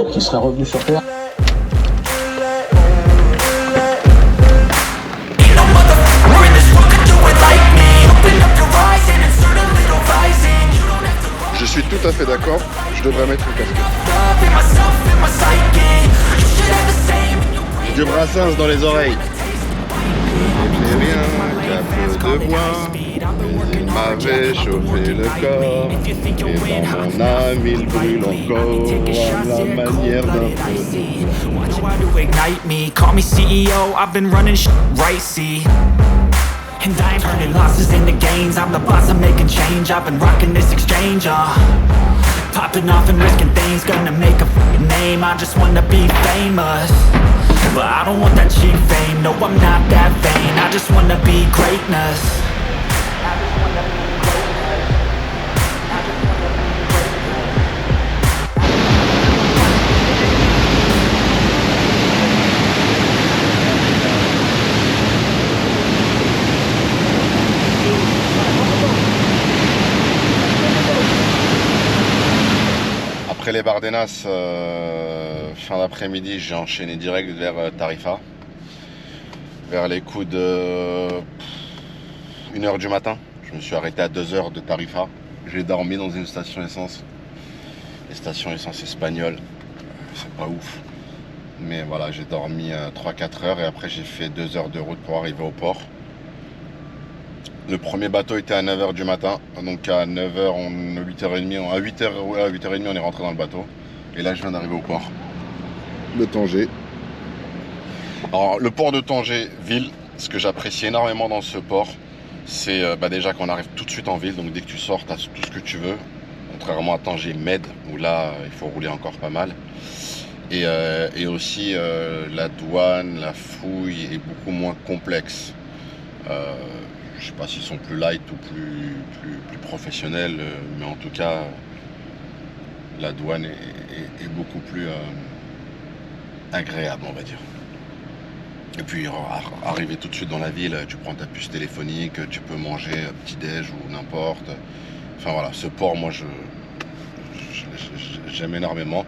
qui serait revenu sur Terre. Je suis tout à fait d'accord, je devrais mettre une casquette. Du Brassens dans les oreilles. J'ai rien qu'un peu de bois, il m'avait chauffé le corps, et dans mon âme il brûle encore à la manière d'un feu. Call me CEO, I've been running shit right, see. And I ain't turning losses into gains. I'm the boss, I'm making change. I've been rocking this exchange, popping off and risking things. Gonna make a f***ing name. I just wanna be famous, but I don't want that cheap fame. No, I'm not that vain. I just wanna be greatness. Après les Bardenas, fin d'après-midi, j'ai enchaîné direct vers Tarifa, vers les coups de 1h du matin. Je me suis arrêté à 2h de Tarifa. J'ai dormi dans une station essence. Les stations essence espagnoles, c'est pas ouf. Mais voilà, j'ai dormi 3-4 heures et après j'ai fait 2 heures de route pour arriver au port. Le premier bateau était à 9h du matin, donc à 9h, 8h30, à 8h30 on est rentré dans le bateau. Et là je viens d'arriver au port de Tanger. Alors le port de Tanger, ville, ce que j'apprécie énormément dans ce port, c'est déjà qu'on arrive tout de suite en ville, donc dès que tu sors, tu as tout ce que tu veux. Contrairement à Tanger Med, où là il faut rouler encore pas mal. Et aussi la douane, la fouille est beaucoup moins complexe. Je sais pas s'ils sont plus light ou plus professionnels, mais en tout cas, la douane est beaucoup plus agréable, on va dire. Et puis, arriver tout de suite dans la ville, tu prends ta puce téléphonique, tu peux manger petit-déj ou n'importe. Enfin voilà, ce port, moi, j'aime énormément.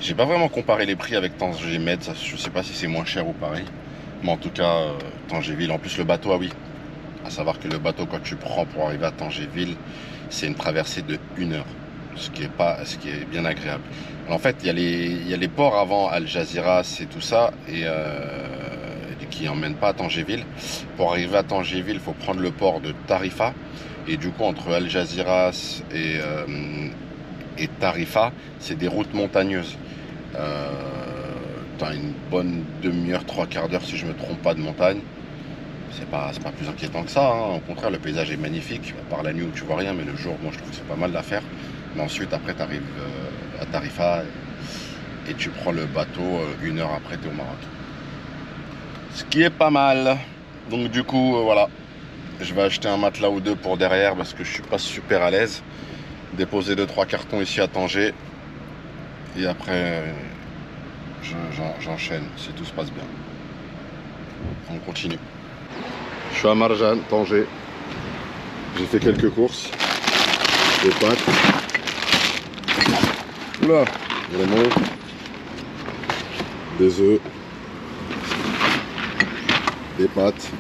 J'ai pas vraiment comparé les prix avec Tanger Med, je sais pas si c'est moins cher ou pareil. Mais en tout cas, Tanger-Ville, en plus le bateau, ah oui. À savoir que le bateau, quand tu prends pour arriver à Tanger-Ville, c'est une traversée de 1 heure, ce qui est bien agréable. En fait, il y a les ports avant Algeciras et tout ça, et qui n'emmènent pas à Tanger-Ville. Pour arriver à Tanger-Ville, il faut prendre le port de Tarifa, et du coup, entre Algeciras et Tarifa, c'est des routes montagneuses. T'as une bonne demi-heure, 3/4 d'heure, si je me trompe pas, de montagne. C'est pas plus inquiétant que ça, hein. Au contraire, le paysage est magnifique, à part la nuit où tu vois rien, mais le jour, moi je trouve que c'est pas mal d'affaires. Mais ensuite, après, tu arrives à Tarifa et tu prends le bateau, 1 heure après, tu es au Maroc. Ce qui est pas mal. Donc du coup, voilà, je vais acheter un matelas ou deux pour derrière parce que je suis pas super à l'aise. Déposer 2-3 cartons ici à Tanger et après, j'enchaîne si tout se passe bien. On continue. Je suis à Marjan, Tanger. J'ai fait quelques courses. Des pâtes. Oula, vraiment. Des œufs. Des pâtes.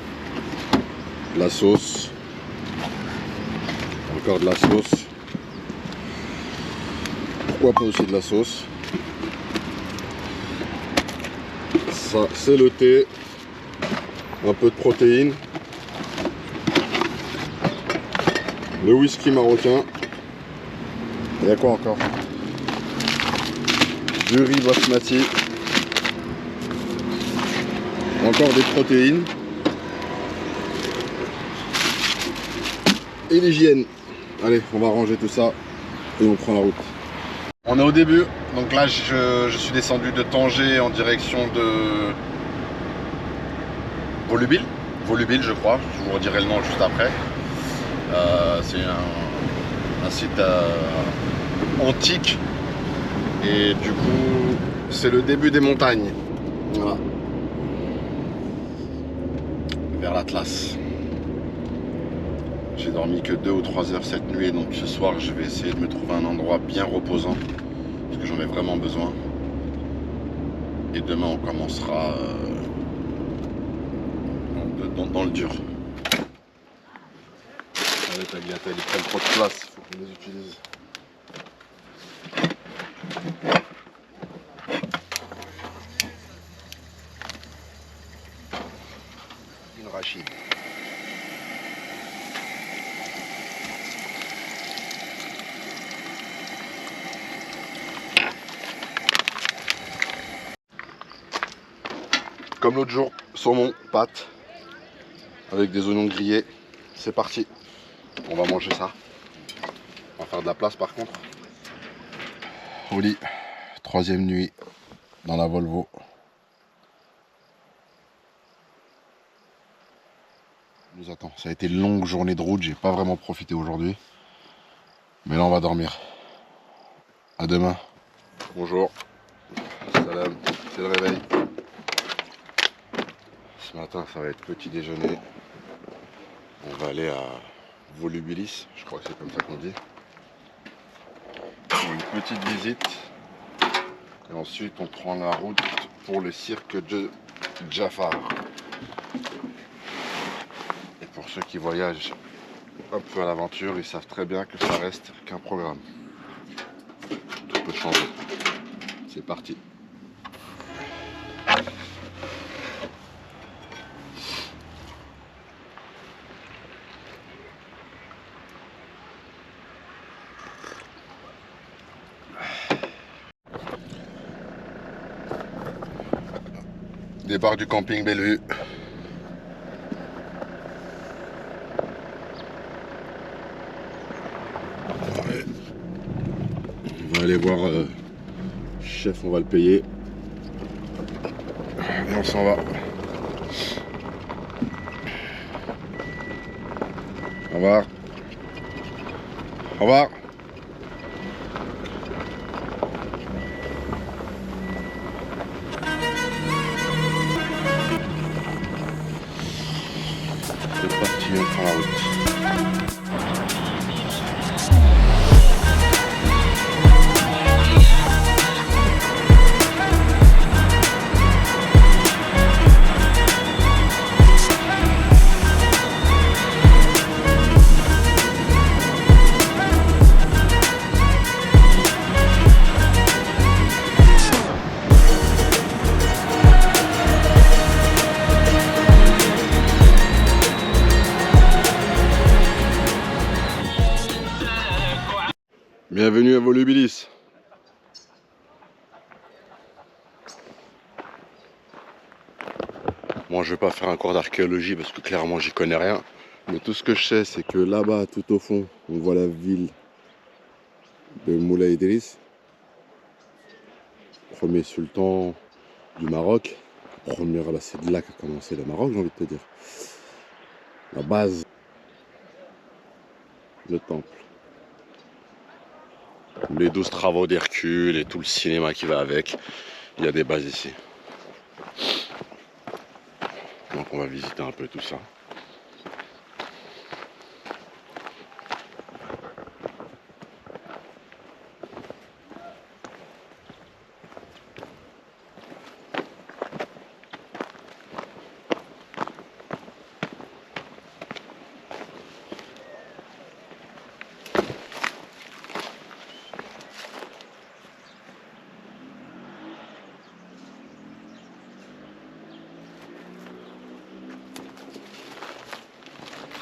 De la sauce. Encore de la sauce. Pourquoi pas aussi de la sauce. Ça, c'est le thé. Un peu de protéines. Le whisky marocain. Il y a quoi encore? Du riz basmati. Encore des protéines. Et l'hygiène. Allez, on va ranger tout ça et on prend la route. On est au début. Donc là, je suis descendu de Tanger en direction de Volubil, je crois. Je vous redirai le nom juste après. C'est un site antique et du coup c'est le début des montagnes, voilà, vers l'Atlas. J'ai dormi que 2 ou 3 heures cette nuit, donc ce soir je vais essayer de me trouver un endroit bien reposant parce que j'en ai vraiment besoin. Et demain on commencera dans le dur. Les tagliatelles, ils prennent trop de place, il faut qu'on les utilise. Une rachide. Comme l'autre jour, saumon, pâte, avec des oignons grillés. C'est parti. On va manger ça. On va faire de la place par contre. Au lit, 3e nuit dans la Volvo. Nous attend. Ça a été une longue journée de route, j'ai pas vraiment profité aujourd'hui. Mais là on va dormir. À demain. Bonjour. Salam. C'est le réveil. Ce matin ça va être petit déjeuner. On va aller à Volubilis, je crois que c'est comme ça qu'on dit. Pour une petite visite. Et ensuite on prend la route pour le cirque de Jafar. Et pour ceux qui voyagent un peu à l'aventure, ils savent très bien que ça reste qu'un programme. Tout peut changer. C'est parti. Départ du camping Bellevue. Ouais. On va aller voir chef, on va le payer. Et on s'en va. Au revoir. Au revoir. C'est parti, on prend la route. Bienvenue à Volubilis. Moi je vais pas faire un cours d'archéologie parce que clairement j'y connais rien. Mais tout ce que je sais c'est que là-bas tout au fond on voit la ville de Moulay Idriss. Premier sultan du Maroc. Là c'est de là qu'a commencé le Maroc, j'ai envie de te dire. La base. Le temple. Les 12 travaux d'Hercule et tout le cinéma qui va avec. Il y a des bases ici. Donc on va visiter un peu tout ça.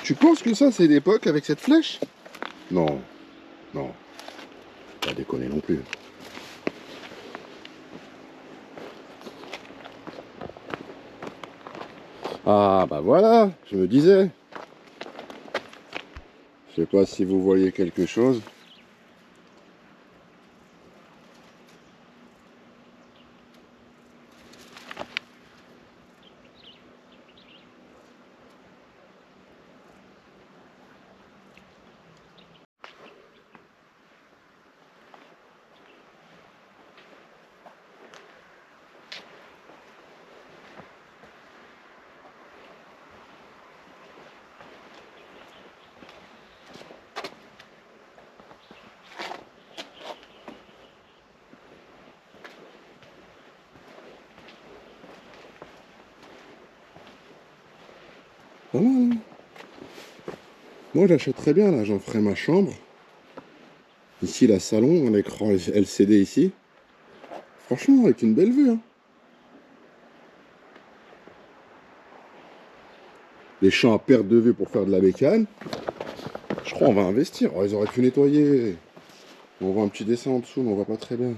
Tu penses que ça c'est d'époque avec cette flèche? Non, non, pas déconner non plus. Ah bah voilà, je me disais. Je sais pas si vous voyez quelque chose. Pas mal, hein. Moi, j'achèterais bien, là. J'en ferais ma chambre. Ici, la salon, un écran LCD ici. Franchement, avec une belle vue, hein. Les champs à perte de vue pour faire de la bécane. Je crois qu'on va investir. Oh, ils auraient pu nettoyer. On voit un petit dessin en dessous, mais on voit pas très bien.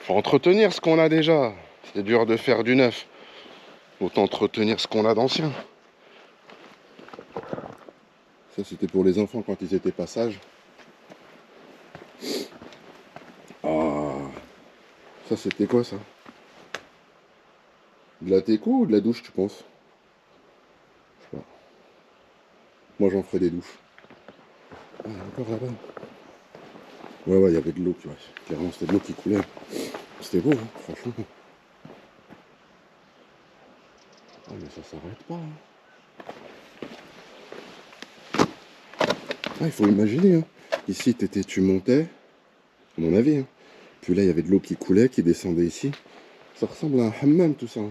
Faut entretenir ce qu'on a déjà. C'est dur de faire du neuf. Autant entretenir ce qu'on a d'ancien. Ça, c'était pour les enfants quand ils étaient pas sages. Ah, ça, c'était quoi, ça? De la déco ou de la douche, tu penses? Je sais pas. Moi, j'en ferais des douches. Ah, encore là-bas. Ouais, il y avait de l'eau, tu vois. Clairement, c'était de l'eau qui coulait. C'était beau, hein, franchement. Ah, mais ça s'arrête pas, hein. Ah, il faut imaginer, hein. Ici, tu montais, à mon avis, hein. Puis là, il y avait de l'eau qui coulait, qui descendait ici. Ça ressemble à un hammam, tout ça.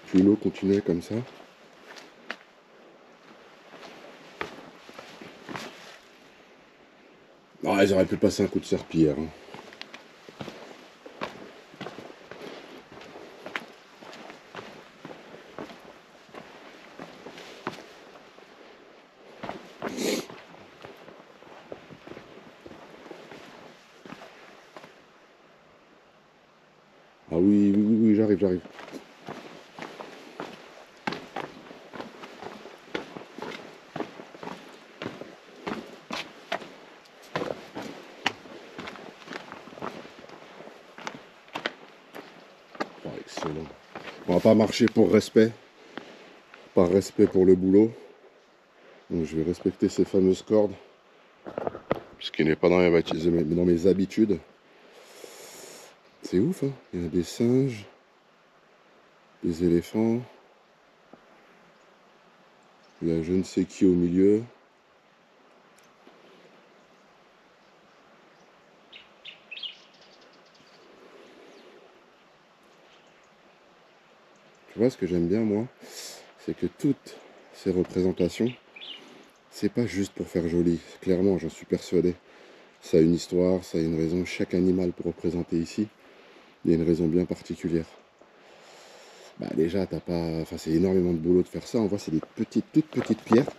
Puis l'eau continuait comme ça. Ah, ils auraient pu passer un coup de serpillière, hein. Ah oui, j'arrive. Oh, excellent. On va pas marcher pour respect. Par respect pour le boulot. Donc je vais respecter ces fameuses cordes. Ce qui n'est pas dans mes habitudes. C'est ouf, hein. Il y a des singes, des éléphants. Il y a je ne sais qui au milieu. Tu vois, ce que j'aime bien, moi, c'est que toutes ces représentations, c'est pas juste pour faire joli. Clairement, j'en suis persuadé. Ça a une histoire, ça a une raison. Chaque animal pour représenter ici, il y a une raison bien particulière. Bah déjà, t'as pas. Enfin, c'est énormément de boulot de faire ça. On voit, c'est des toutes petites pierres.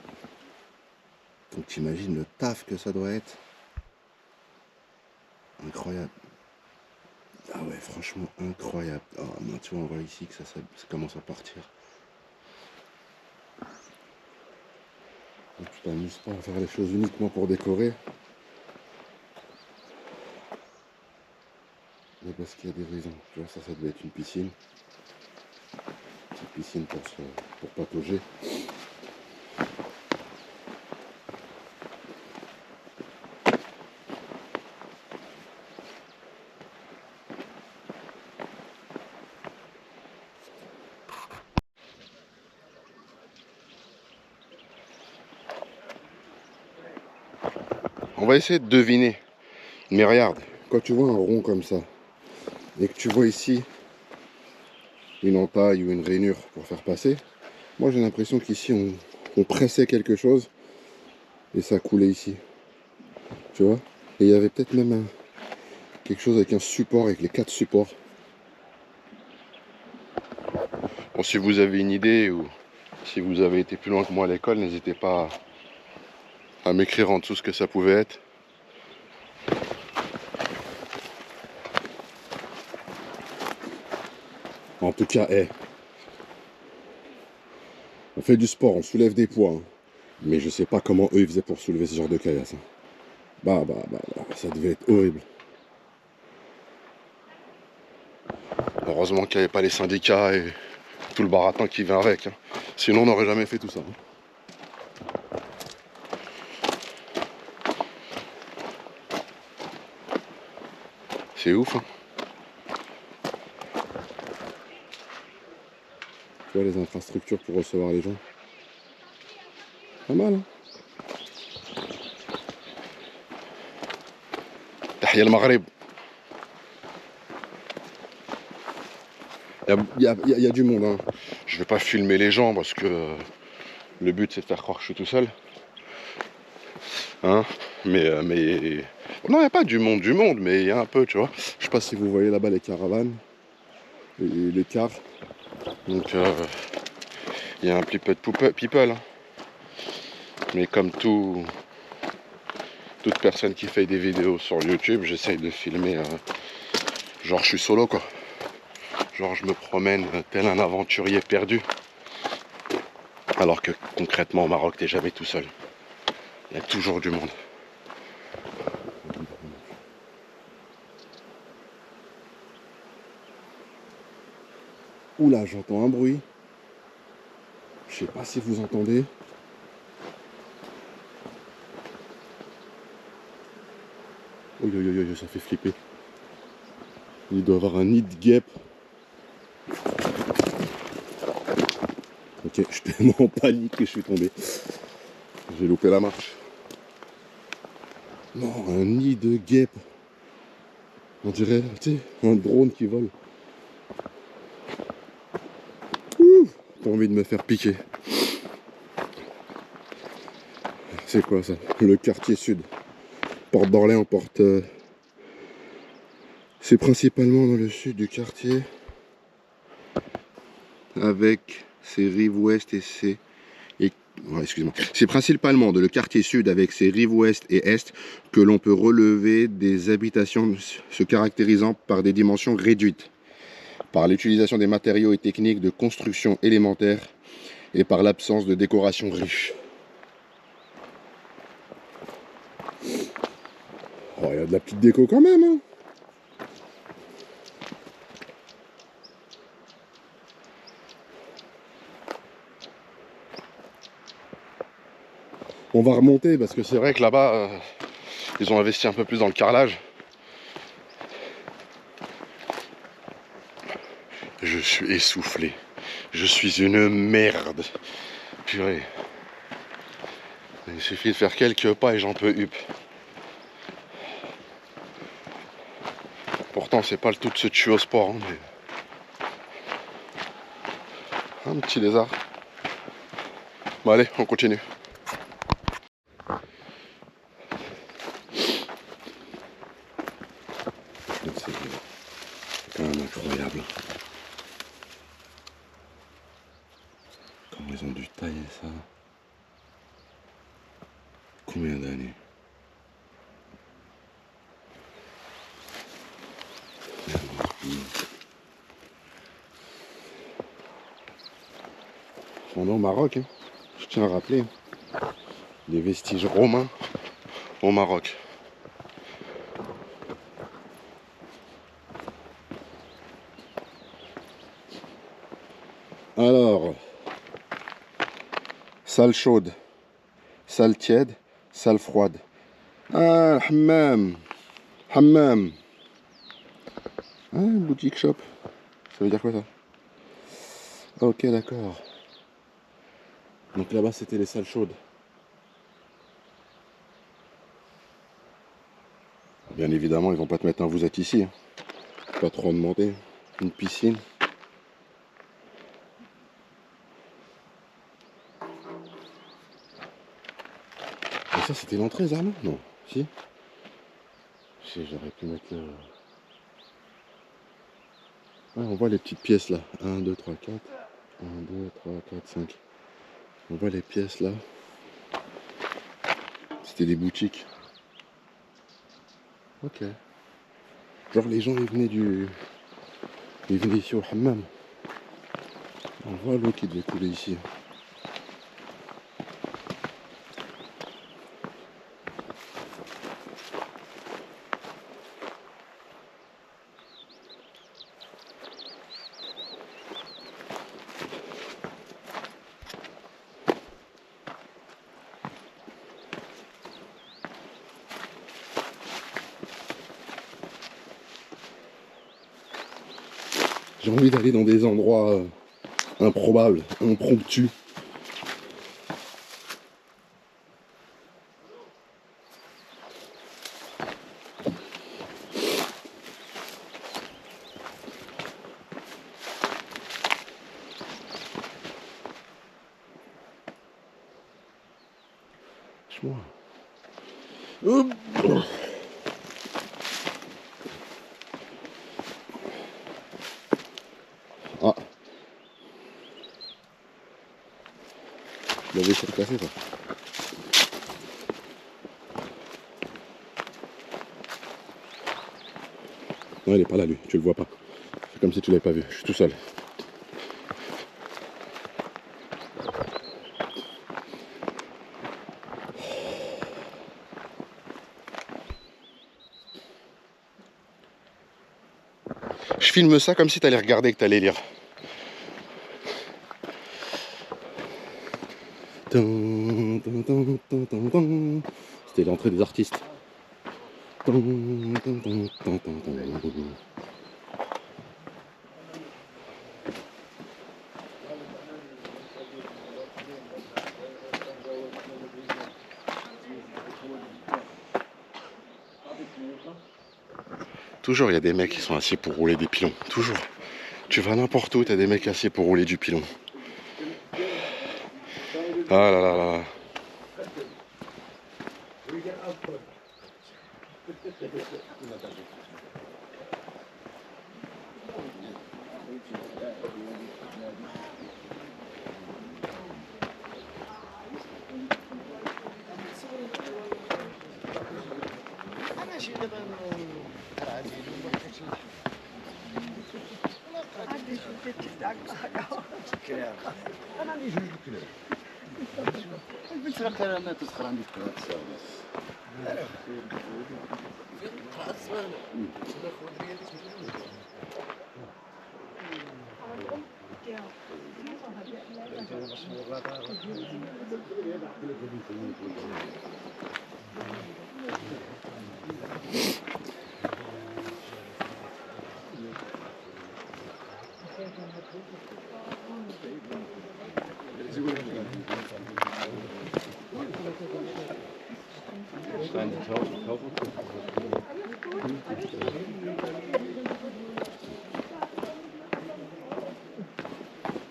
Donc t'imagines le taf que ça doit être. Incroyable. Ah ouais, franchement incroyable. Oh, non, tu vois, on voit ici que ça commence à partir. Donc, tu t'amuses pas à faire les choses uniquement pour décorer. Mais parce qu'il y a des raisons. Tu vois, ça devait être une piscine. Une piscine pour patauger. On va essayer de deviner. Mais regarde, quand tu vois un rond comme ça, et que tu vois ici une entaille ou une rainure pour faire passer, moi j'ai l'impression qu'ici on pressait quelque chose et ça coulait ici. Tu vois? Et il y avait peut-être même quelque chose avec un support, avec les 4 supports. Bon, si vous avez une idée ou si vous avez été plus loin que moi à l'école, n'hésitez pas à m'écrire en dessous ce que ça pouvait être. En tout cas, on fait du sport, on soulève des poids, hein. Mais je sais pas comment eux ils faisaient pour soulever ce genre de caillasse, hein. Bah, ça devait être horrible. Heureusement qu'il n'y avait pas les syndicats et tout le baratin qui vient avec, hein. Sinon on n'aurait jamais fait tout ça, hein. C'est ouf, hein. Tu vois les infrastructures pour recevoir les gens. Pas mal, hein. Tahia al Maghreb. Il y a du monde. Hein. Je vais pas filmer les gens parce que le but c'est de faire croire que je suis tout seul. Hein, mais non, il n'y a pas du monde, mais il y a un peu, tu vois. Je sais pas si vous voyez là-bas les caravanes, les cars. Donc il y a un petit peu de people. Hein. Mais comme toute personne qui fait des vidéos sur YouTube, j'essaye de filmer, genre je suis solo quoi. Genre je me promène tel un aventurier perdu. Alors que concrètement au Maroc, t'es jamais tout seul. Il y a toujours du monde. Oula, j'entends un bruit. Je sais pas si vous entendez. Oui, ça fait flipper. Il doit y avoir un nid de guêpe. Ok, je suis tellement en panique que je suis tombé. J'ai loupé la marche. Non, un nid de guêpe. On dirait, tu sais, un drone qui vole. Ouh, pas envie de me faire piquer. C'est quoi ça? Le quartier sud. Porte d'Orléans, porte... C'est principalement dans le sud du quartier. Avec ses rives ouest et ses... Ouais, excusez-moi. C'est principalement dans le quartier sud avec ses rives ouest et est que l'on peut relever des habitations se caractérisant par des dimensions réduites, par l'utilisation des matériaux et techniques de construction élémentaires et par l'absence de décoration riche. Oh, il y a de la petite déco quand même, hein. On va remonter parce que c'est vrai que là-bas, ils ont investi un peu plus dans le carrelage. Je suis essoufflé. Je suis une merde. Purée. Il suffit de faire quelques pas et j'en peux hup. Pourtant, c'est pas le tout de se tuer au sport. Hein, mais... Un petit lézard. Bon, allez, on continue. C'est quand même incroyable. Comment ils ont dû tailler ça. Combien d'années? On est au Maroc, hein. Je tiens à rappeler. Des vestiges romains au Maroc. Alors, salle chaude, salle tiède, salle froide. Ah, hammam. Hammam. Ah, boutique shop. Ça veut dire quoi ça? Ok, d'accord. Donc là-bas, c'était les salles chaudes. Bien évidemment, ils vont pas te mettre un vous êtes ici. Hein. Pas trop demander. Une piscine. Et ça, c'était l'entrée, ça, non? Non. Si? Si, j'aurais pu mettre le... Ouais, on voit les petites pièces là. 1, 2, 3, 4. 1, 2, 3, 4, 5. On voit les pièces là. C'était des boutiques. Ok. Genre les gens ils venaient ici au hammam. On voit l'eau qui devait couler ici. J'ai envie d'aller dans des endroits improbables, impromptus. doucement. Hop. Ah. Il avait essayé de casser ça. Non, il est pas là lui, tu le vois pas. C'est comme si tu l'avais pas vu, je suis tout seul. Je filme ça comme si tu allais regarder et que tu allais lire. C'était l'entrée des artistes. Toujours, il y a des mecs qui sont assis pour rouler des pilons. Toujours. Tu vas n'importe où, tu as des mecs assis pour rouler du pilon. Ah là là là.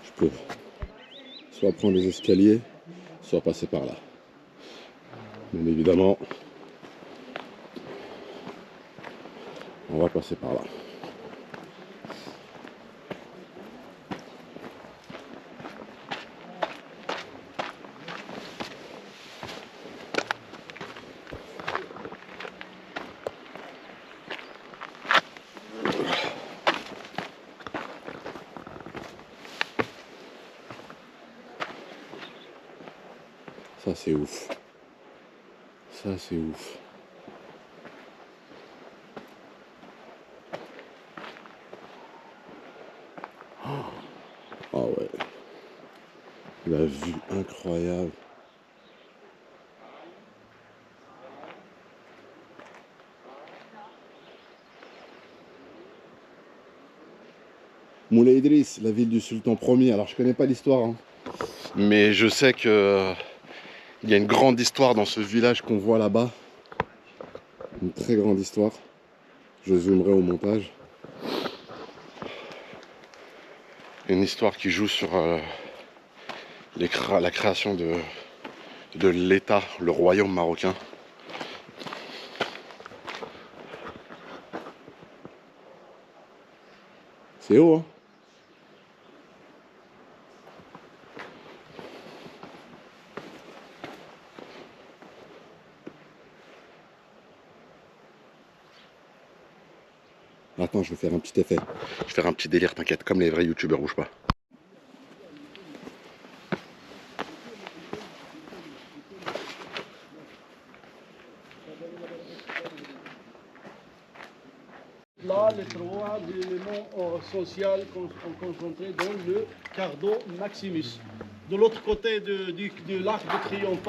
Je peux soit prendre les escaliers, soit passer par là. Bien évidemment, on va passer par là. Ça c'est ouf. Ça c'est ouf. Ah ouais. La vue incroyable. Moulay Idriss, la ville du sultan premier. Alors je connais pas l'histoire, hein. Mais je sais que il y a une grande histoire dans ce village qu'on voit là-bas. Une très grande histoire. Je zoomerai au montage. Une histoire qui joue sur la création de l'État, le royaume marocain. C'est haut, hein? Attends, je vais faire un petit effet. Je vais faire un petit délire, t'inquiète, comme les vrais youtubeurs, bouge pas. Là, les trois éléments sociaux concentrés dans le Cardo Maximus. De l'autre côté de l'Arc de Triomphe,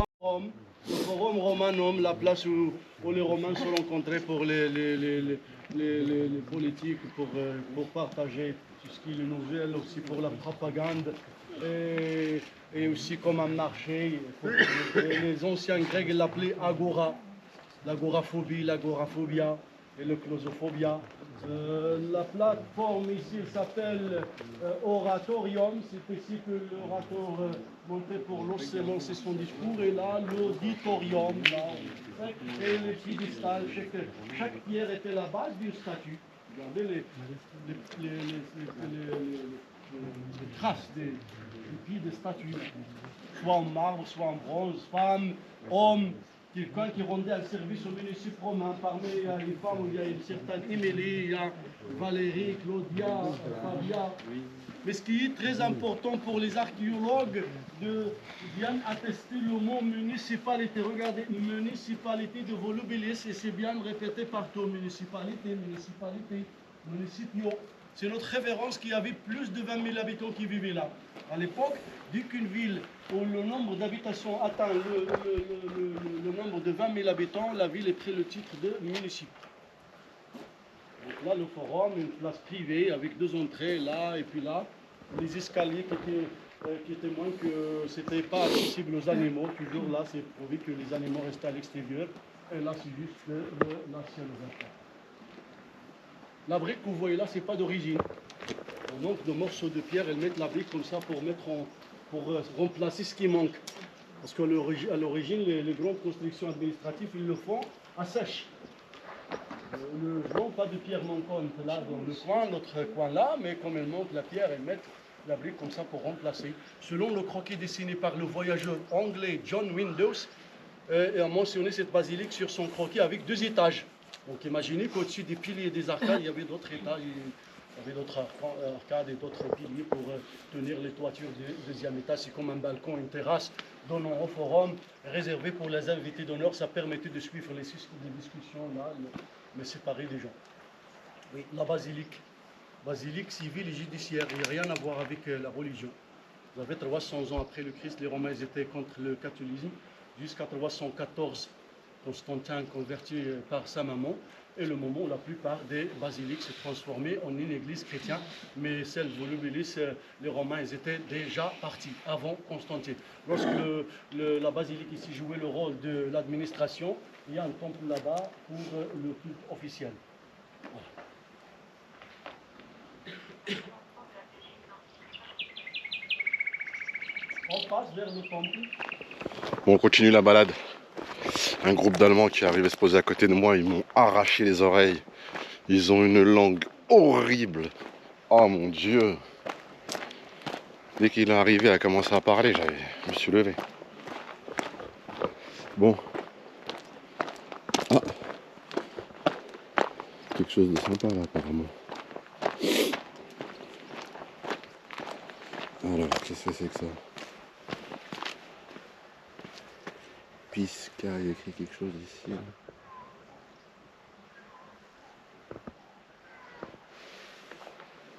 le Forum Romanum, la place où les Romains se rencontraient pour les politiques, pour partager tout ce qui est les nouvelles, aussi pour la propagande, et aussi comme un marché. Les anciens Grecs l'appelaient agora, l'agoraphobie, l'agoraphobia. et le claustrophobia. La plateforme ici s'appelle oratorium, c'est ici que l'orateur montait pour lancer son discours, et là l'auditorium, là, et les piédestals, chaque pierre était la base d'une statue. Regardez les traces des pieds des statues, soit en marbre, soit en bronze, femmes, hommes, quelqu'un qui rendait un service au municipal romain. Parmi les femmes, il y a une certaine Émilie, il y a Valérie, Claudia, Fabia. Mais ce qui est très important pour les archéologues de bien attester le mot municipalité. Regardez, municipalité de Volubilis, et c'est bien répété partout, municipalité, municipalité, municipio. C'est notre référence qui avait plus de 20 000 habitants qui vivaient là. À l'époque, dès qu'une ville où le nombre d'habitations atteint le nombre de 20 000 habitants, la ville est pris le titre de municipio. Donc là, le forum, une place privée avec deux entrées là et puis là. Les escaliers qui témoignent que ce n'était pas accessible aux animaux. Toujours là, c'est prouvé que les animaux restaient à l'extérieur. Et là, c'est juste l'ancien ouvert. La brique que vous voyez là, ce n'est pas d'origine. On manque de morceaux de pierre, elles mettent la brique comme ça pour remplacer ce qui manque. Parce qu'à l'origine, les grandes constructions administratives, ils le font à sèche. Ne jouons pas de pierre manquante là dans le coin, notre coin là, mais comme elle manque la pierre, elles mettent la brique comme ça pour remplacer. Selon le croquis dessiné par le voyageur anglais John Windows, il a mentionné cette basilique sur son croquis avec 2 étages. Donc imaginez qu'au-dessus des piliers et des arcades, il y avait d'autres étages, il y avait d'autres arcades et d'autres piliers pour tenir les toitures du deuxième étage. C'est comme un balcon, une terrasse donnant au forum, réservé pour les invités d'honneur. Ça permettait de suivre les discussions là, mais séparées des gens. Oui, la basilique civile et judiciaire, il n'y a rien à voir avec la religion. Vous avez 300 ans après le Christ, les Romains étaient contre le catholicisme, jusqu'à 314. Constantin converti par sa maman, et le moment où la plupart des basiliques se transformaient en une église chrétienne, mais celle de Volubilis, les Romains ils étaient déjà partis avant Constantine. Lorsque la basilique ici jouait le rôle de l'administration, il y a un temple là-bas pour le culte officiel. Voilà. On passe vers le temple. Bon, on continue la balade. Un groupe d'Allemands qui est arrivé se poser à côté de moi, ils m'ont arraché les oreilles. Ils ont une langue horrible. Oh mon Dieu. Dès qu'il est arrivé à commencer à parler, je me suis levé. Bon. Ah. Quelque chose de sympa là apparemment. Alors, qu'est-ce que c'est que ça? Pisca, il y a écrit quelque chose ici.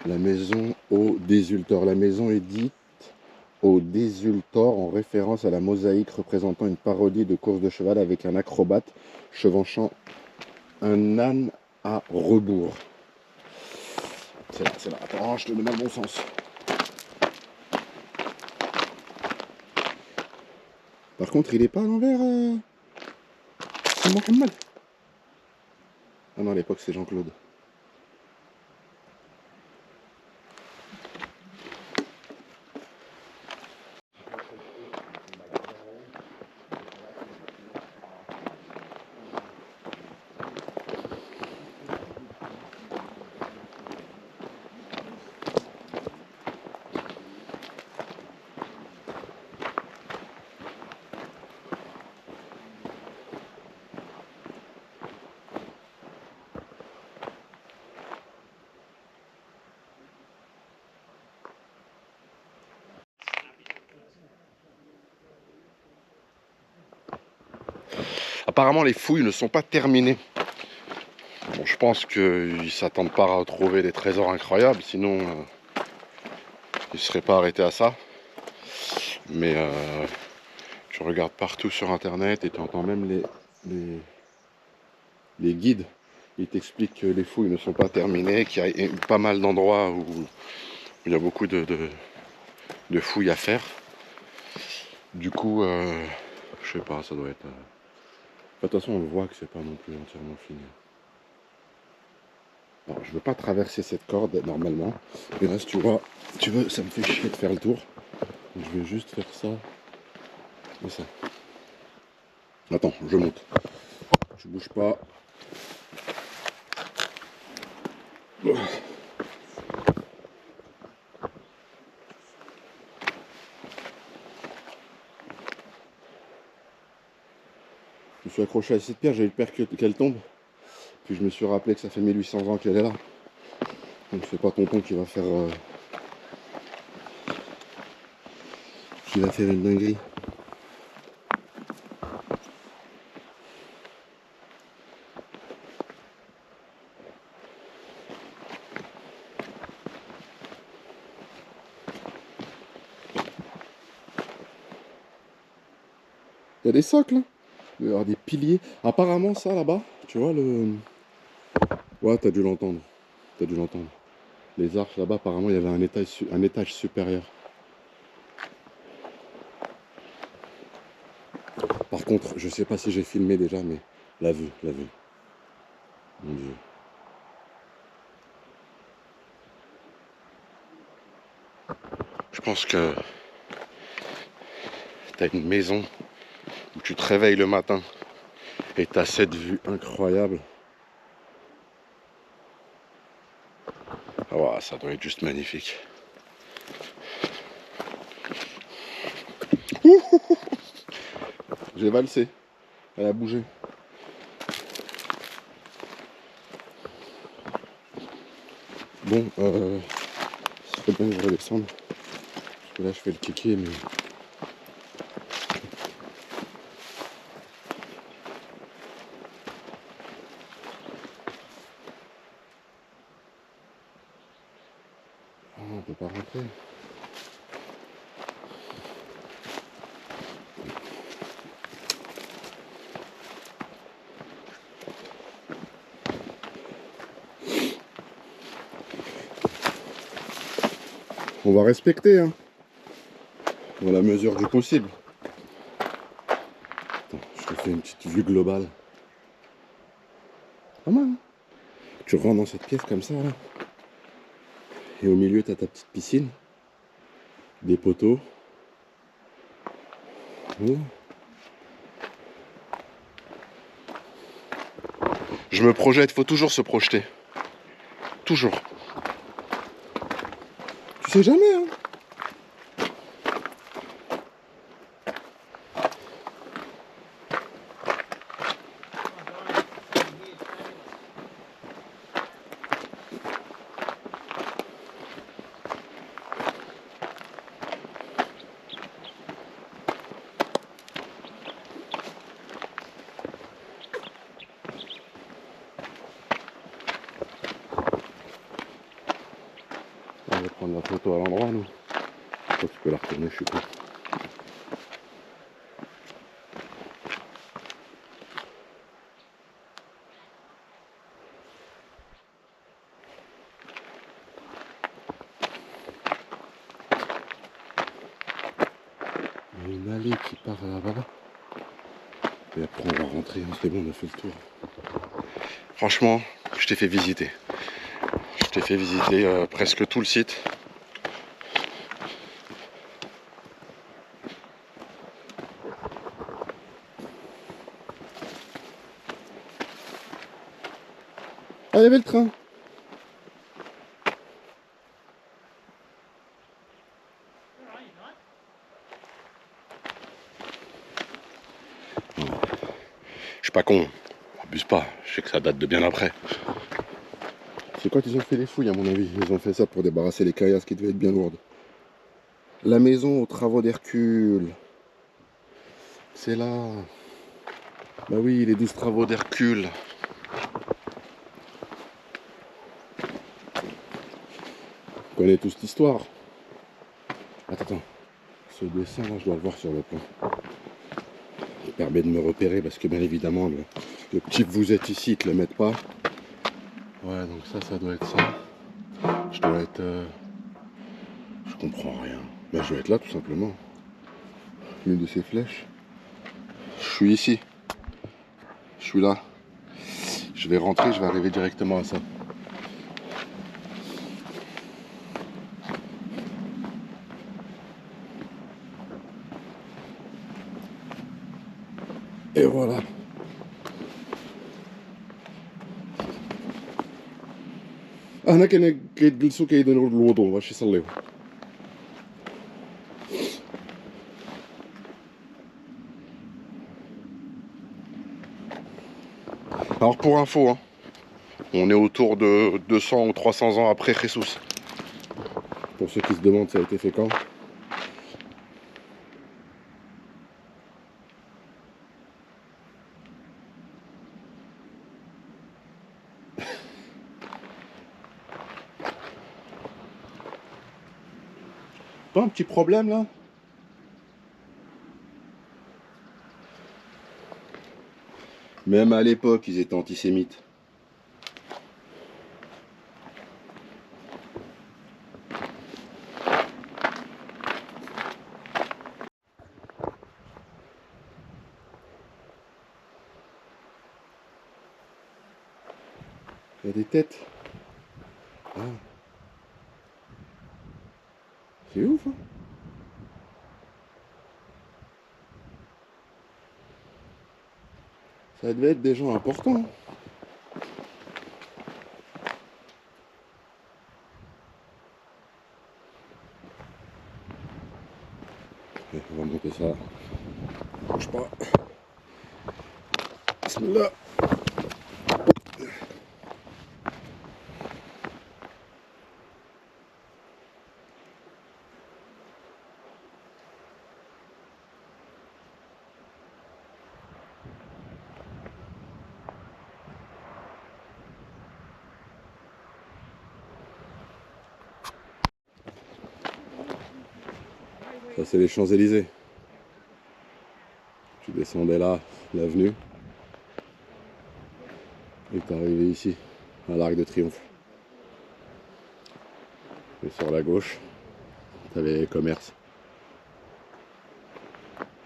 La maison au Désultor. La maison est dite au Désultor en référence à la mosaïque représentant une parodie de course de cheval avec un acrobate chevauchant un âne à rebours. C'est là. Attends, je te mets dans le bon sens. Par contre, il est pas à l'envers. C'est Mohamed. Ah non, à l'époque, c'est Jean-Claude. Apparemment, les fouilles ne sont pas terminées. Bon, je pense qu'ils ne s'attendent pas à retrouver des trésors incroyables, sinon ils ne seraient pas arrêtés à ça. Mais tu regardes partout sur internet et tu entends même les guides. Ils t'expliquent que les fouilles ne sont pas terminées, qu'il y a pas mal d'endroits où il y a beaucoup de fouilles à faire. Du coup, je sais pas, ça doit être... De toute façon, on le voit que c'est pas non plus entièrement fini. Alors, je veux pas traverser cette corde normalement. Mais là, si tu vois, tu veux, ça me fait chier de faire le tour. Donc, je vais juste faire ça. Et ça. Attends, je monte. Je bouge pas. Je me suis accroché à cette pierre, j'ai eu peur qu'elle tombe. Puis je me suis rappelé que ça fait 1800 ans qu'elle est là. Donc c'est pas tonton qui va faire une dinguerie. Il y a des socles, hein. Il doit y avoir des piliers. Apparemment ça là-bas, tu vois le... Ouais, t'as dû l'entendre. T'as dû l'entendre. Les arches là-bas, apparemment il y avait un étage supérieur. Par contre, je sais pas si j'ai filmé déjà, mais la vue. Mon Dieu. Je pense que t'as une maison où tu te réveilles le matin et t'as cette vue incroyable. Ah ouais, ça doit être juste magnifique. J'ai valsé. Elle a bougé. Bon, ça serait bien que je redescende. Parce que là, je fais le kéké, mais... Oh, on peut pas rentrer. On va respecter, hein, dans la mesure du possible. Attends, je te fais une petite vue globale. Pas mal, hein. Tu rentres dans cette pièce comme ça, là. Et au milieu, tu as ta petite piscine. Des poteaux. Oh. Je me projette, faut toujours se projeter. Toujours. Tu sais jamais, hein. On va prendre la photo à l'endroit, nous. Toi, tu peux la retourner, je suis con. Il y a une allée qui part là-bas. Et après, on va rentrer. C'est bon, on a fait le tour. Franchement, je t'ai fait visiter. Je t'ai fait visiter presque tout le site. Ah, il y avait le train. Je suis pas con. Abuse pas. Je sais que ça date de bien après. C'est quand ils ont fait les fouilles, à mon avis. Ils ont fait ça pour débarrasser les caillasses qui devaient être bien lourdes. La maison aux travaux d'Hercule. C'est là. Bah oui, les 12 travaux d'Hercule. On connaît tous cette histoire. Attends. Ce dessin là, je dois le voir sur le plan. Il permet de me repérer parce que bien évidemment, le petit vous êtes ici, ils te le mettent pas. Ouais, donc ça doit être ça. Je dois être... Je comprends rien. Ben, je dois être là tout simplement. L'une de ces flèches. Je suis ici. Je suis là. Je vais rentrer, je vais arriver directement à ça. voilà. هنا كيجلسوا كيديروا الوضوء باش يصليو. Alors pour info, hein, on est autour de 200 ou 300 ans après Jesus. Pour ceux qui se demandent ça a été fait quand. Pas un petit problème là? Même à l'époque, ils étaient antisémites. Il y a des têtes. Ah. C'est ouf, hein? Ça devait être des gens importants. Okay, on va monter ça. Bouge pas. Bismillah. Ça c'est les Champs-Élysées. Tu descendais là, l'avenue, et tu arrivé ici, à l'Arc de Triomphe. Et sur la gauche, tu avais les commerces.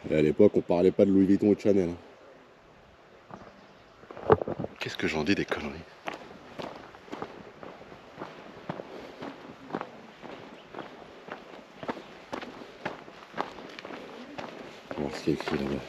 Et à l'époque, on parlait pas de Louis Vuitton ou de Chanel. Qu'est-ce que j'en dis des conneries? On va voir ce qui est écrit là-bas.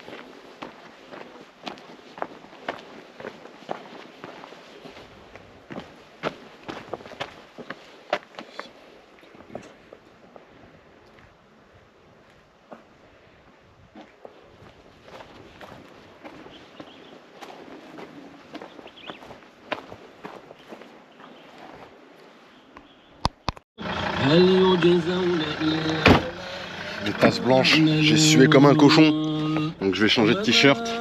Les tasses blanches, j'ai sué comme un cochon, donc je vais changer de t-shirt. Je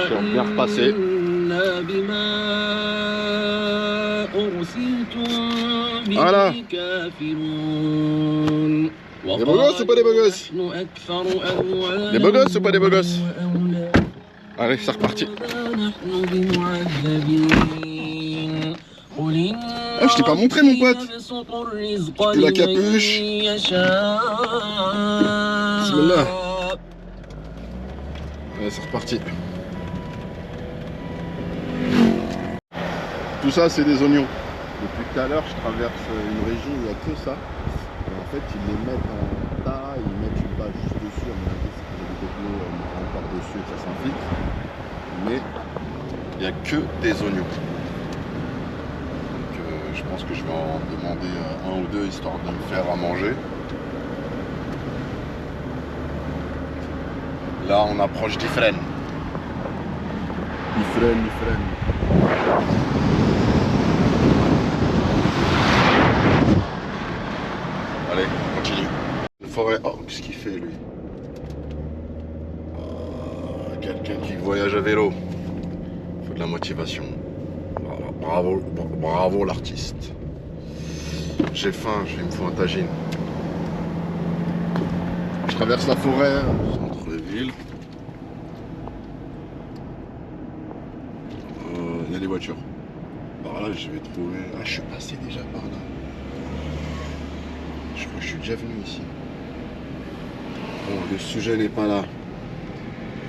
suis bien repassé. Voilà. Des beaux gosses ou pas des beaux gosses? Des beaux gosses ou pas des beaux gosses? Allez, c'est reparti. Ah, je t'ai pas montré mon pote. J'ai la capuche. Bismillah. Allez, c'est reparti. Tout ça, c'est des oignons. Depuis tout à l'heure, je traverse une région où il n'y a que ça. Et en fait, ils les mettent en tas, ils mettent une bâche juste dessus. À mon avis, c'est pour les technos encore dessus et que ça s'infiltre. Mais il n'y a que des oignons. Donc, je pense que je vais en demander un ou deux histoire de me faire à manger. Là, on approche d'Ifrane. Ifrane. Allez, on continue. Une forêt. Oh, qu'est-ce qu'il fait lui? Quelqu'un qui voyage à vélo. Il faut de la motivation. Bravo, bravo l'artiste. J'ai faim, je vais me faire un tagine. Je traverse la forêt, centre-ville. Il y a des voitures. Par là, je vais trouver. Ah, je suis passé déjà par là. Je crois que je suis déjà venu ici. Bon, le sujet n'est pas là.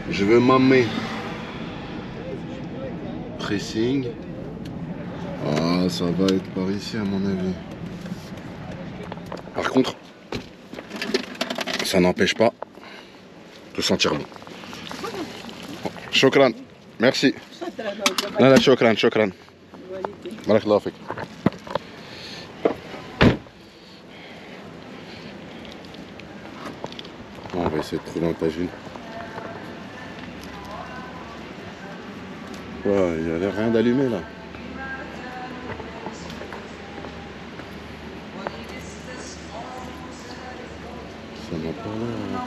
Je veux m'emmener. pressing. Ah, ça va être par ici à mon avis. Par contre, ça n'empêche pas de sentir bon. Shukran. Merci. لا لا شكرا شكرا. بارك الله فيك. On va essayer de trouver un tagine. Ouais, il n'y a rien d'allumé là. Ça n'a pas l'air.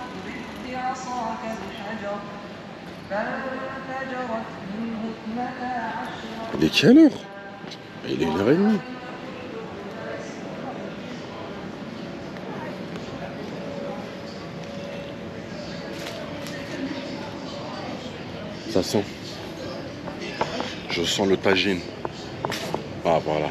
Il est quelle heure? Il est 1h30. Ça sent. Je sens le tagine. Ah voilà.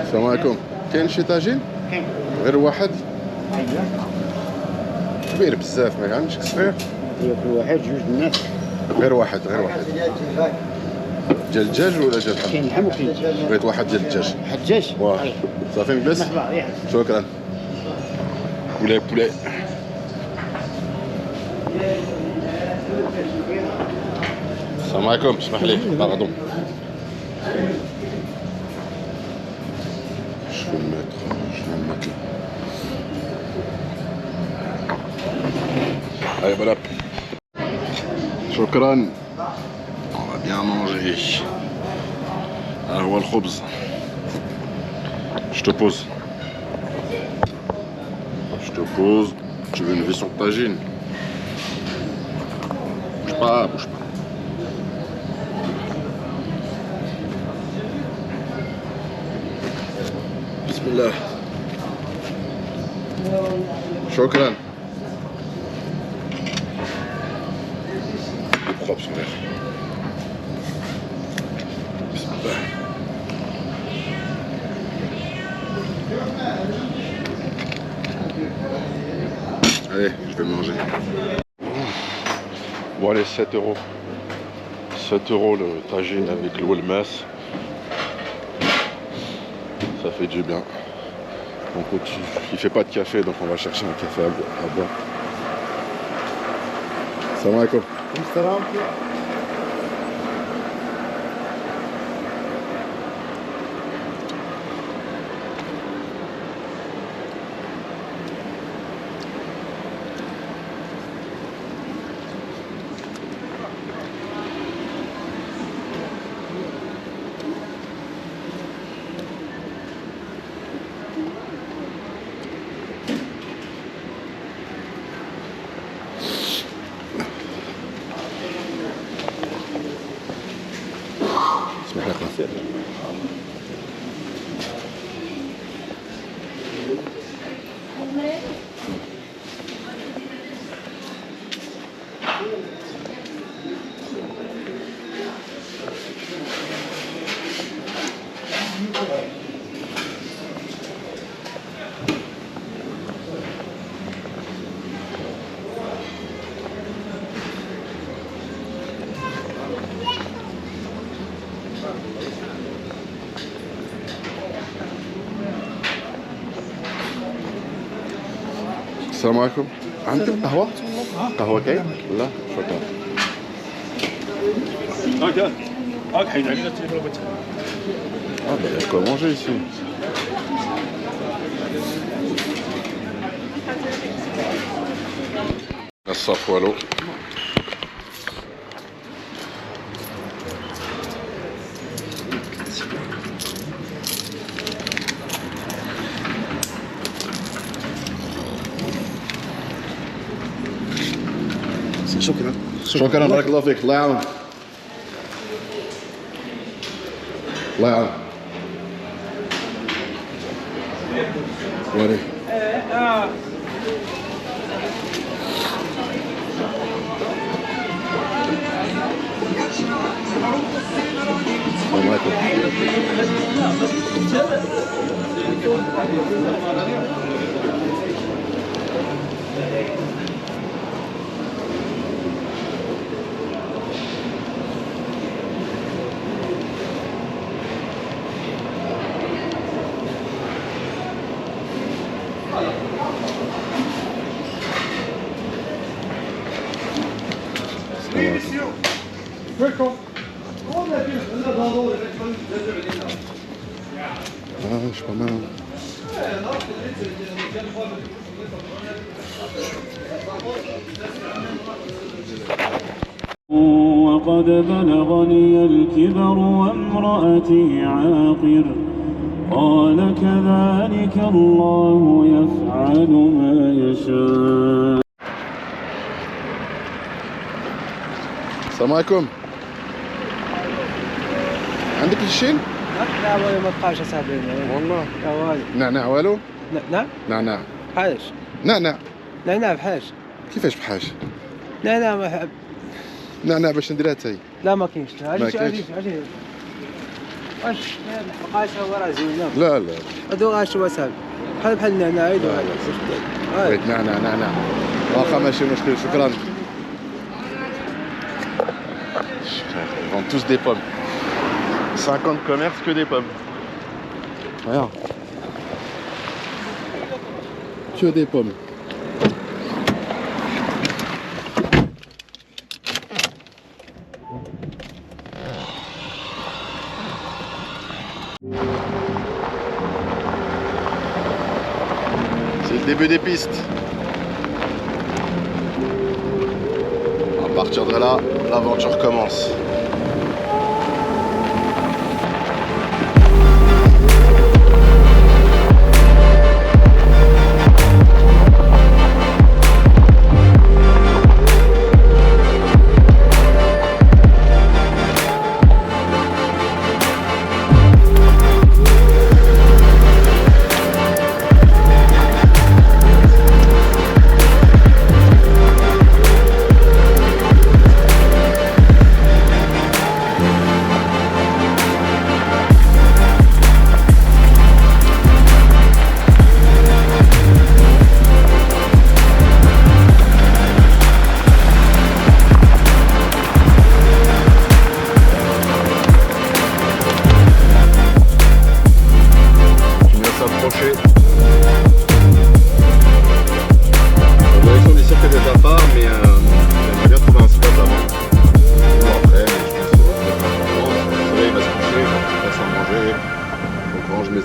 السلام عليكم. كاين شي طاجين؟ غير واحد؟ كبير بزاف ما عندكش صغير؟ كل واحد جوج الناس. غير واحد غير واحد. ديال الدجاج ولا ديال اللحم؟ كاين اللحم وكاين الدجاج. بغيت واحد ديال الدجاج. الدجاج؟ واه صافي نجلس؟ مرحبا يا شكرا. بولاي بولاي. السلام عليكم. اسمح لي باردون. Je vais le mettre là. Allez, voilà. Shukran. On va bien manger. Ah, voilà le khobz. Je te pose. Je te pose. Tu veux une vie sur tagine? Bouge pas, bouge pas. Bismillah. Shukran. Il est propre son verre. Bismillah. Allez, je vais manger. Bon allez, 7 €. 7 € le tagine avec l'ouelmas. Ça fait du bien. On continue. Il fait pas de café, donc on va chercher un café à boire. Salam alaikum. السلام عليكم. عندكم قهوة؟ قهوة كاين؟ لا شكرا. هاك حيد علينا التليفون بتاعك. Ah bah il y a quoi manger ici. الصفوالو. شكرا. شكرا بارك الله فيك. الله يعاونك. الله يعاونك. وري. السلام عليكم. Ah, je suis pas mal. Hein. وقد بلغني الكبر وامرأتي عاقر قال كذلك الله يفعل ما يشاء. السلام عليكم. عندك الشين؟ لا والله ما بقاش اصاحبي والله لا والو نعناع والو؟ نعم نعناع بحاش نعناع نعناع بحاش كيفاش بحاش؟ نعناع ما حب نعناع باش نديرها تاي لا ما كاينش ما اجي كاينش. اجي واش الحقاشه هو راه زوينه لا لا هادو غاش هو صاحبي بحال النعناع هادو بغيت نعناع نعناع واخا ماشي مشكل شكرا. Ils vendent tous des pommes. 50 commerces que des pommes. Regarde. Que des pommes. C'est le début des pistes. À partir de là, l'aventure commence.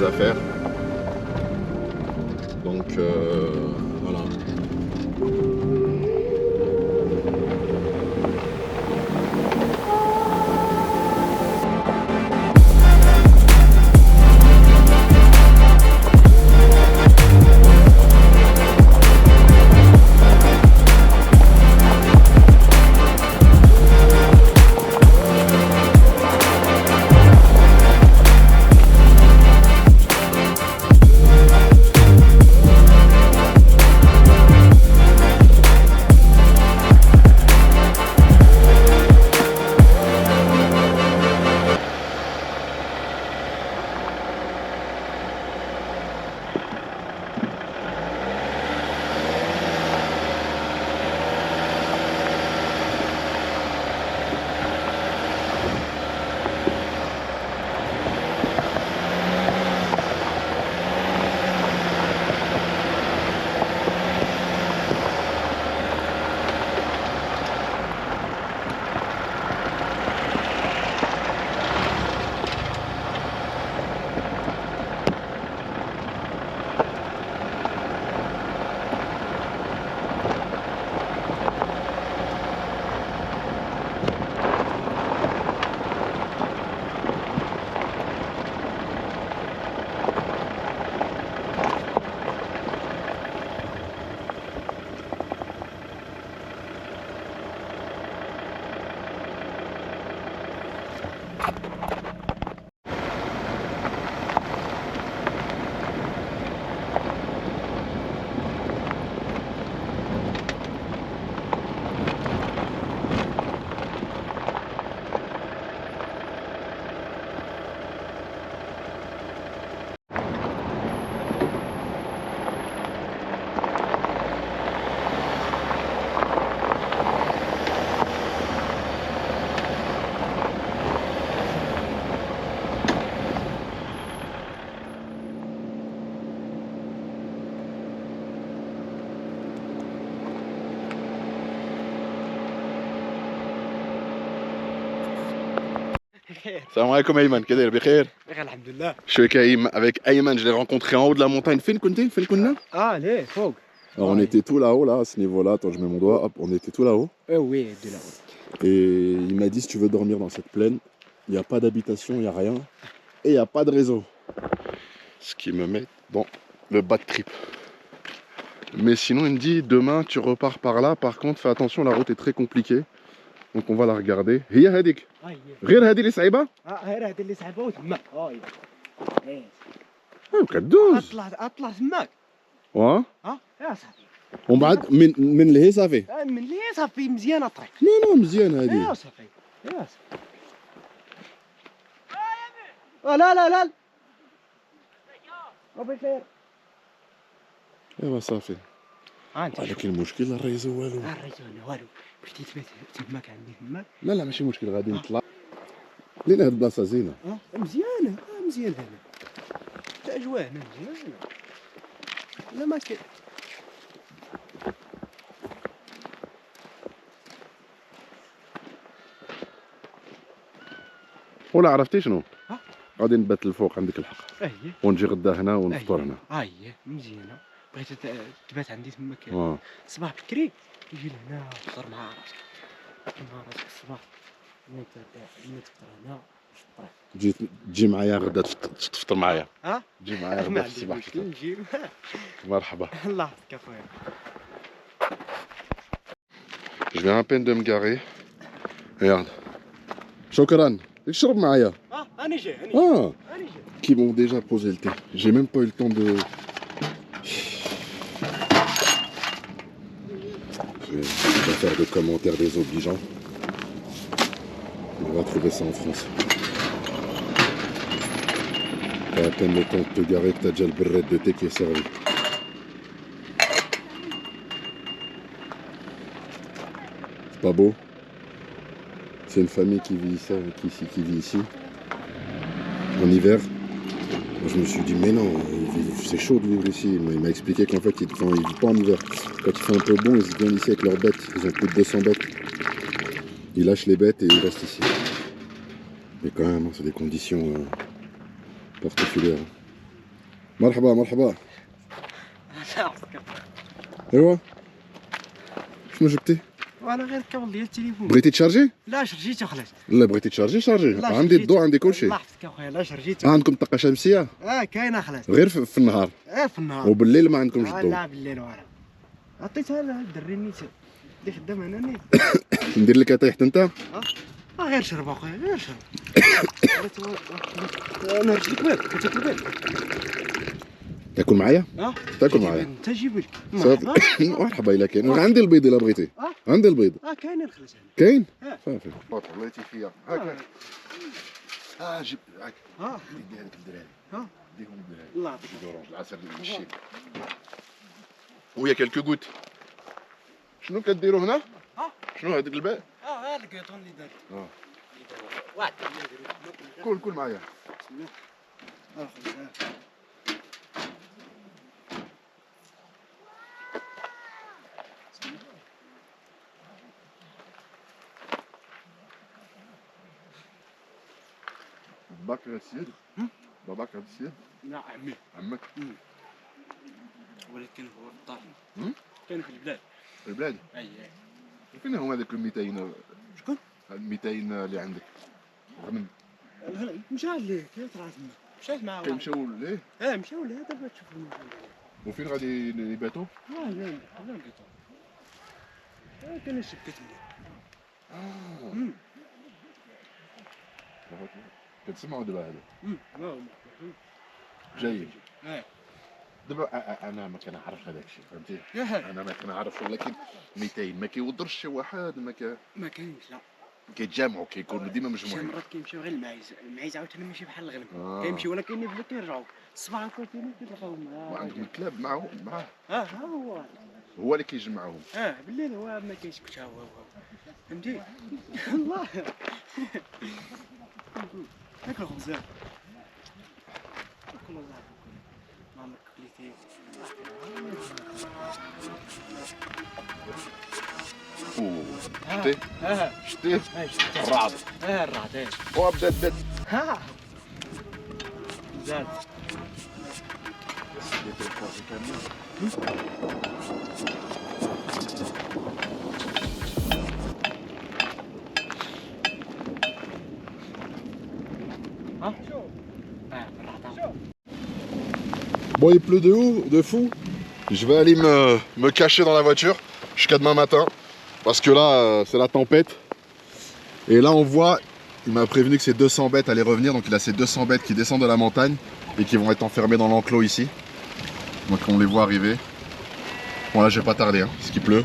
Affaires. Donc voilà. بخير السلام عليكم ايمن كي داير بخير بخير الحمد لله Je suis avec Ayman, je l'ai rencontré en haut de la montagne. فين كنا ليه فوق Alors on était tout là-haut, là, à ce niveau-là. Attends, je mets mon doigt. Hop, on était tout là-haut. وي دي لا Et il m'a dit si tu veux dormir dans cette plaine, il n'y a pas d'habitation, il n'y a rien. Et il n'y a pas de réseau. Ce qui me met dans le bad trip. Mais sinon, il me dit demain tu repars par là. Par contre, fais attention, la route est très compliquée. Donc on va la regarder. هي هذيك غير هذه اللي صعيبة؟ غير هذه اللي صعبه وتما كدوز. اطلع تماك واه يا صاحبي ومن بعد من لهي صافي. من اللي صافي مزيانه الطريق لا مزيان هذه. يا صافي يا صافي لا بخير ايوا صافي. انت ولكن المشكل الريزو والو. الريزو والو بغيتي تبات تماك عندي تماك لا ماشي مشكل غادي نطلع. لينا هاد البلاصه زينه. مزيانه مزيان هنا الاجواء هنا مزيانه لا ما كاين ولا عرفتي شنو؟ غادي نبات الفوق عندك الحق. اييه ونجي غدا هنا ونفطر هنا. اييه مزيانه بغيتي تبات عندي تماك الصباح بكري تجي لهنا تفطر مع راسك الصباح نفطر هنا تجي معايا غدا تفطر معايا. تجي معايا ما غدا في الصباح. نجي مرحبا. الله يحفظك اخويا. Je viens à peine de me garer. Regarde. شكرا. اشرب معايا. انا جاي Qui m'ont déjà posé le thé. J'ai même pas eu le temps de. Je vais pas faire de commentaires désobligeants. On va trouver ça en France. T'as à peine le temps de te garer que t'as déjà le berret de thé qui est servi. C'est pas beau. C'est une famille qui vit ici, en hiver. Moi, je me suis dit, mais non, c'est chaud de vivre ici. Il m'a expliqué qu'en fait, ils ne vivent pas en hiver. Quand il fait un peu bon, ils viennent ici avec leurs bêtes. Ils ont plus de 200 bêtes. Ils lâchent les bêtes et ils restent ici. Mais quand même, c'est des conditions particulières. Marhaba, marhaba. ايوا شنو جبتي؟ وانا غير الكابل ديال التليفون بغيتي تشارجي؟ لا شرجيته خلاص لا بغيتي تشارجي شارجي. عندي الضوء عندي كل شيء. الله يحفظك اخويا لا شرجيته. عندكم طاقة شمسية؟ كاينه خلاص غير في النهار. في النهار. وبالليل ما عندكمش الضوء. لا بالليل وانا عطيتها للدري النيسان اللي خدام هنا نيت. ندير لك طيحت انت؟ غير شرب اخويا غير شرب. انا رجلك بيض كتاكل بيض. تاكل معايا؟ تاكل معايا. انت جيب لك مرحبا الا كاين. عندي البيض الا بغيتي. عندي البيض. كاين الخلاص هنا. كاين؟ صافي. طلعتي فيا. هاك جبت هاك. دي هذيك الدراري. ديهم الدراري. الله يعطيك اورانج العسل المشي. ويا كلكو غوت. شنو كديروا هنا؟ شنو هذاك الباء؟ هذا القيطون اللي دار. واحد كل معايا. بسم الله. باباك غير السيد؟ باباك غير السيد؟ لا عمي. عمك؟ ولكن هو في الدار. كاين في البلاد. في البلاد؟ اييه. فين هما هذوك ال 200؟ شكون؟ ال 200 اللي عندك؟ غنم. مشى ليه ثلاث راه تما. مشات معاه. كيمشيو ليه؟ مشاو ليه دابا تشوفوا. وفين غادي يباتوا؟ لا القيطون. كاين الشبكه تما. كتسمعوا دابا هذا؟ لا جايين. دابا انا ما كنعرفش هذاك الشيء فهمتي؟ انا ما كنعرفش ولكن 200 ما كيوضرش شي واحد ما كاينش لا. كيتجمعوا كيكونوا ديما شي مجموعين. مرات كيمشيو غير المعيز عاوتاني ماشي بحال الغنم. كيمشيو ولكن ملي كيرجعوا الصباح كاين كيلقاوهم. وعندهم الكلاب معاه. ها هو اللي كيجمعهم. بالليل هو ما كيسكتش هو فهمتي. الله هاك الخبزات كل الله ما عمرك كليتي. شتي شتي شتي الرعد الرعد وبدات ها زاد ها Bon, il pleut de fou. Je vais aller me cacher dans la voiture jusqu'à demain matin. Parce que là, c'est la tempête. Et là, on voit, il m'a prévenu que ces 200 bêtes allaient revenir. Donc il a ces 200 bêtes qui descendent de la montagne et qui vont être enfermées dans l'enclos ici. Donc on les voit arriver. Bon là, je vais pas tarder, hein, parce qu'il pleut.